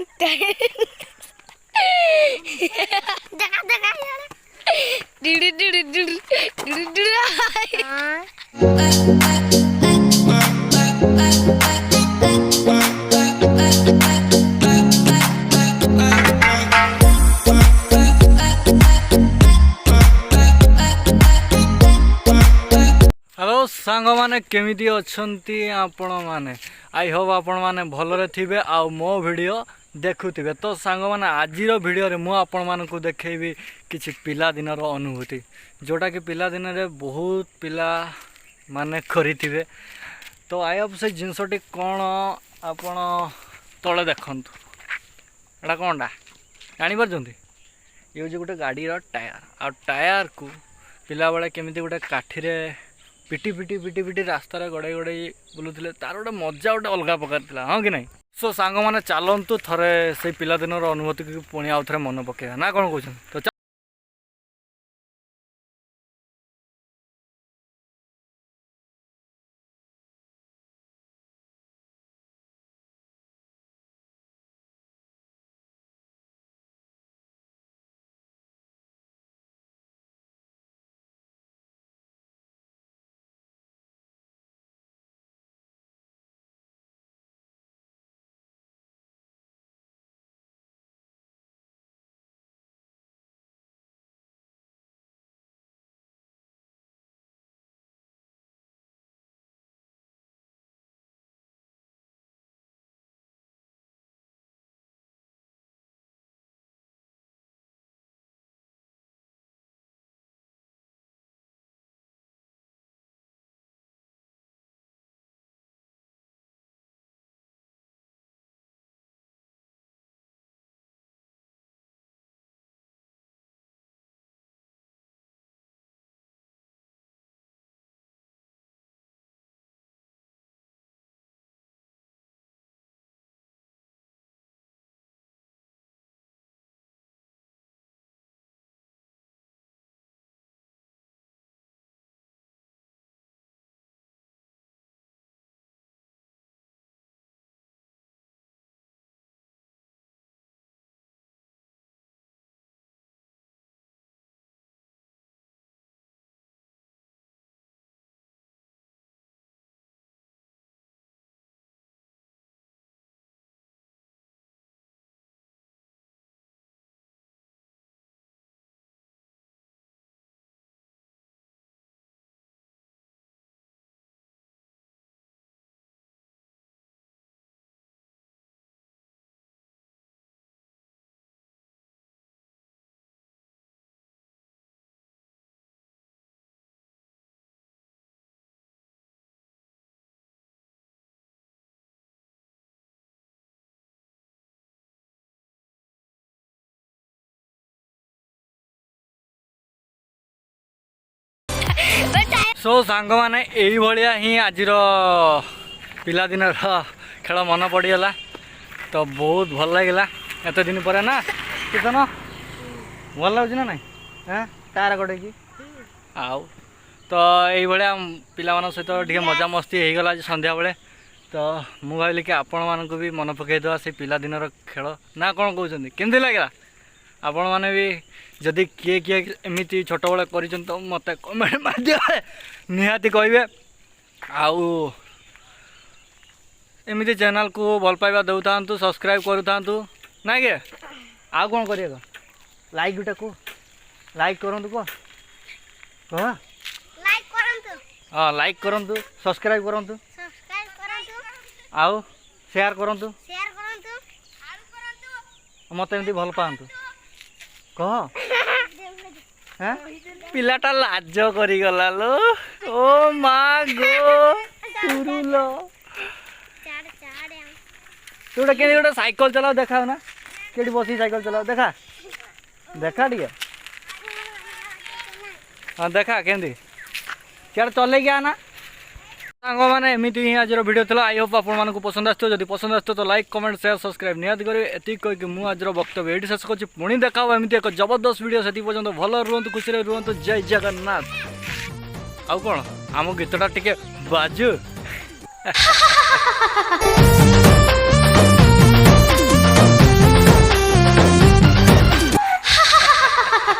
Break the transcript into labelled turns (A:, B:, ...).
A: जगह जगह यार DD DD DD DD DD
B: hello सांग माने केमिति अछंती आपण माने आई होप आपण माने भलरे थिबे आ मो वीडियो देखुथिबे। तो सांग माने आजिरो वीडियो रे मु आपण मानकु देखैबी किछि पिला दिनर अनुभूति जोटा कि पिला दिन रे बहुत पिला माने करिथिबे। तो आई होप से जिंसटी कोन आपण तळे देखंतु एडा कोनडा जानि परजंती ये जे गुटे गाड़ी रो टायर आ टायर को पिला बेले केमिति गुटे काठी रे पिटी पिटी पिटी पिटी रास्ता गड़ाई गड़ाई बुलूले तार गोटे मजा गोटे अलग प्रकार था हाँ कि नहीं। सो सांग मैंने चलतु थे से पिला दिन अनुभूति की पुणी आउ थे मन पकेगा ना कौन कौन तो सो सांग मैंने यही ही आज पिला दिन खेल मन पड़गला तो बहुत भल लगे एत दिन पर ना कितन भल लगे ना नहीं हाँ तार गोटे कि आउ तो ये पिला सहित टे मजा मस्ती होगला आज संध्या बेले। तो मु भाविली कि आपण मानक भी मन पकईदे से पिला दिन खेल ना कौन कहते केमती लगे आपण मैंने भी जदि किए किए एमती छोट बड़े कर तो मत कमेंट माध्यम निहाती कहे आउ एमती चैनल को भल पाइबा दौ था सब्सक्राइब करू था ना कि आउ कौन कर लाइक गुटा को लाइक करूँ कह हाँ लाइक करूँ सब्सक्राइब करूँ आउ शेयर करूँ मत एमती भल पातु कह हाँ पिलाटा लाज करीगला लो ओ माँ गो तुरुलो तू गोटे के गोटे साइकिल चलाओ देखा ना के बस साइकिल चलाओ देखा देखा टे हाँ देखा केमती क्या चल गया ना सांग मैंने एमती ही आज वीडियो था। आई होप आपको पसंद आसो जब पसंद आसो तो लाइक कमेंट शेयर सब्सक्राइब निहाती करेंगे एति कहीकि मुझे आज वक्तव्य ये शेष कर पुणी देखा एमती एक जबरदस्त वीडियो से पर्यंत भल रुहतु खुशी रुहतु जय जगन्नाथ। आउ कौन आम गीतटा टिके बाजू